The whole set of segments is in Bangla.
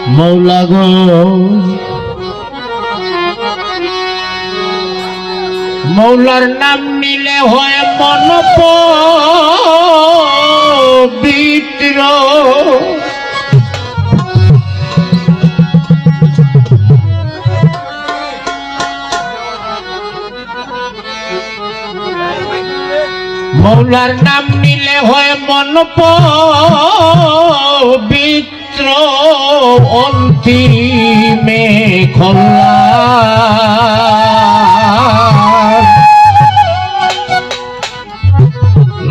মৌলা গো মৌলার নাম নিলে হয় মন পবিত্র মৌলার নাম নিলে হয় মন পবিত্র অন্তিমে কল্যাণ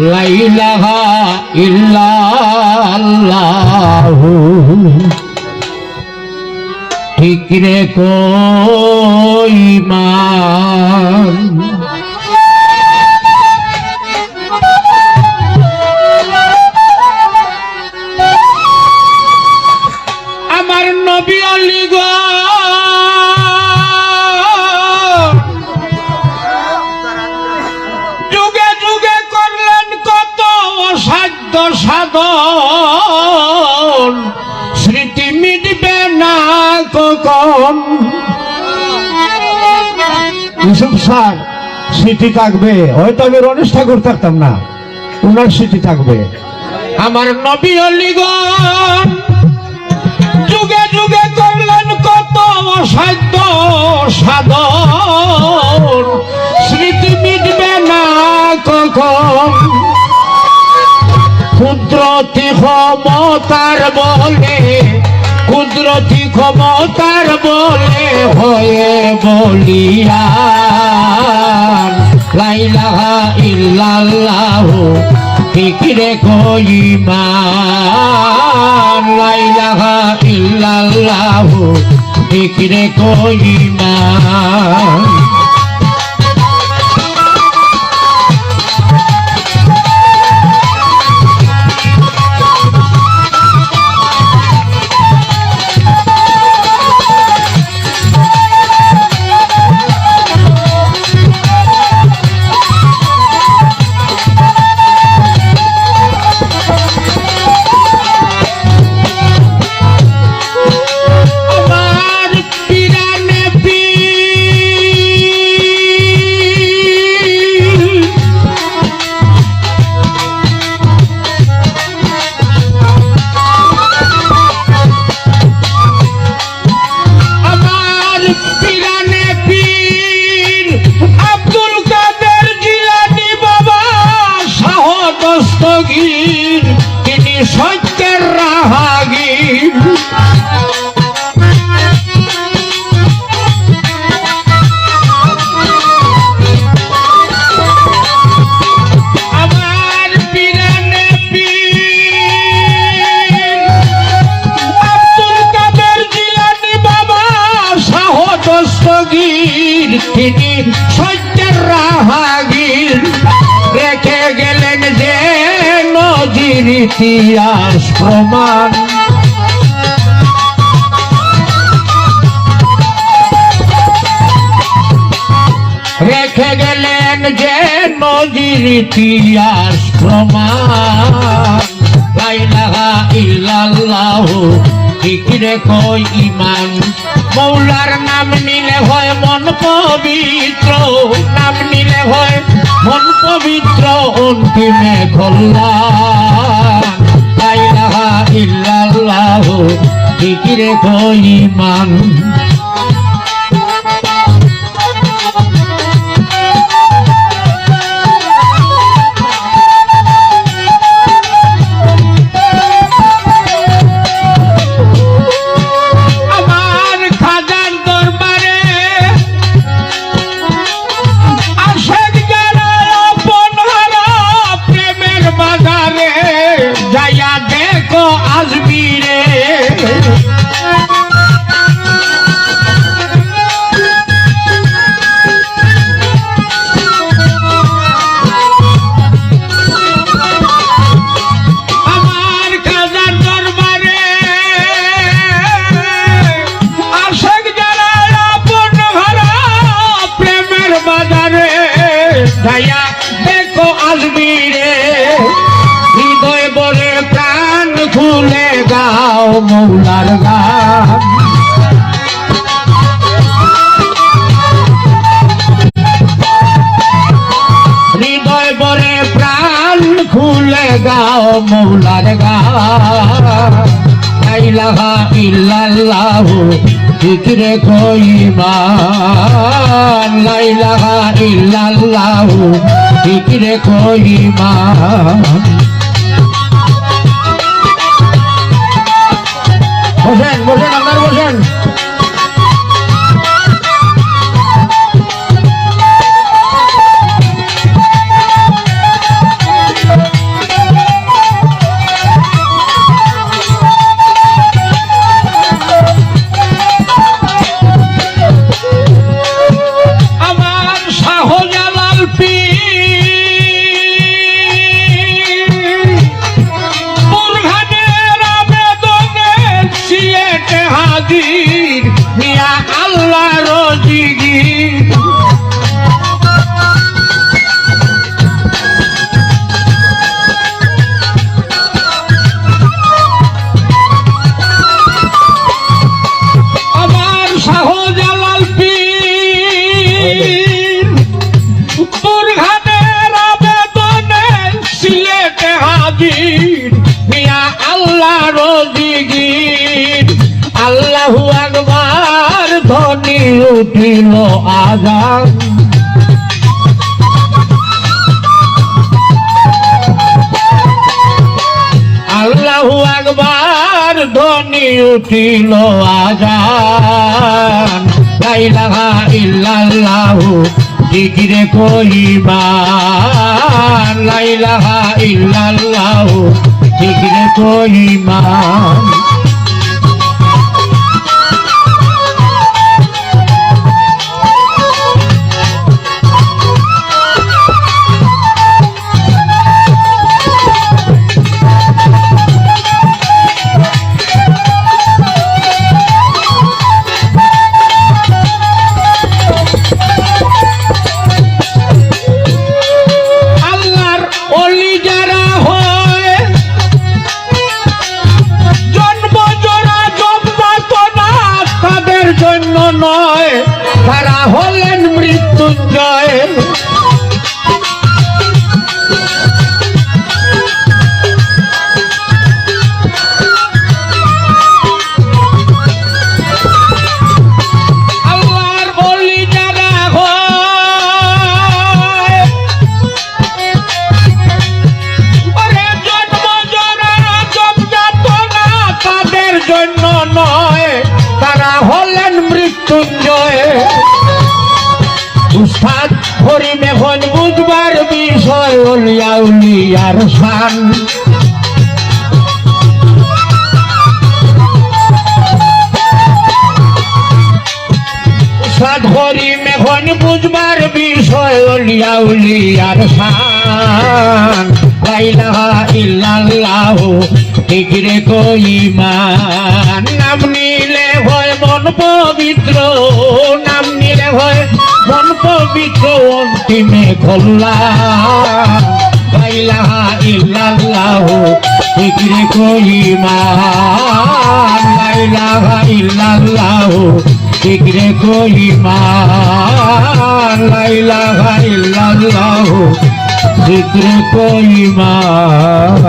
লা ইলাহা ইল্লাল্লাহু ঠিক রে কইমান সাধন স্মৃতি মিটবে না কখন ইউসুফ স্যার স্মৃতি থাকবে হয়তো আমি রমেশ ঠাকুর থাকতাম না উনার স্মৃতি থাকবে আমার নবী অলিগণ যুগে যুগে করলেন কত অসাধ্য সাধন স্মৃতি মিটবে না কখন কুদরতি ক্ষমতার বলে কুদরতি ক্ষমতার বলে হয়ে বলিয়ান লা ইলাহা ইল্লাল্লাহু ঠিক রে কইমান লা ইলাহা ইল্লাল্লাহু ঠিক রে কইমান তিনি সত্যের রাহাগীর আমার পীরানে পীর আব্দুল কাদের জিলানী বাবা শাহ দস্তগীর তিনি সত্যের রাহাগীর রেখে গেলেন যে ইতিহাস প্রমাণ রেখে গেলেন যে নজির ইতিহাস প্রমাণ লা ইলাহা ইল্লাল্লাহু ঠিক রে কইমান মৌলার নাম নিলে হয় মন পবিত্র নাম নিলে হয় মন পবিত্র অন্তিমে কল্যাণ লা ইলাহা ইল্লাল্লাহু ঠিক রে কইমান ভাইয়া দেখো আসবি রে হৃদয় বলে প্রাণ খুলে গা মৌলার গান হৃদয় বরে প্রাণ খুলে গাও মৌলার গান লা ইলাহা ইল্লাল্লাহু জিকিরে কই মান লা ইলাহা ইল্লাল্লাহু জিকিরে কই মান বসেন বসেন আপনারা বসেন আল্লাহু আকবার ধ্বনি উঠিল আযান আল্লাহু আকবার ধ্বনি উঠিল আযান লা ইলাহা ইল্লাল্লাহু জিকিরে কইমান লা ইলাহা ইল্লাল্লাহু জিকিরে কইমান নয় তারা হলেন মৃত্যুঞ্জয় আল্লাহর ওলি যারা হয় ওরে জন্ম জরা জম যাতনা তাদের জন্য নয় তারা হলেন মৃত্যুঞ্জয় উস্তাদ হরিম এখন বুঝবার বিষয় উলিয়া উলিয়ার শান উস্তাদ হরিম এখন বুঝবার বিষয় উলিয়া উলিয়ার শান লা ইলাহা ইল্লাল্লাহু জিকিরে কইমান নাম নিলে হয় মন পবিত্র নাম নিলে হয় মন পবিত্র অন্তিমে কল্যাণ লা ইলাহা ইল্লাল্লাহু জিকিরে কইমান লা ইলাহা ইল্লাল্লাহু জিকিরে কইমান লা ইলাহা ইল্লাল্লাহু জিকিরে কইমান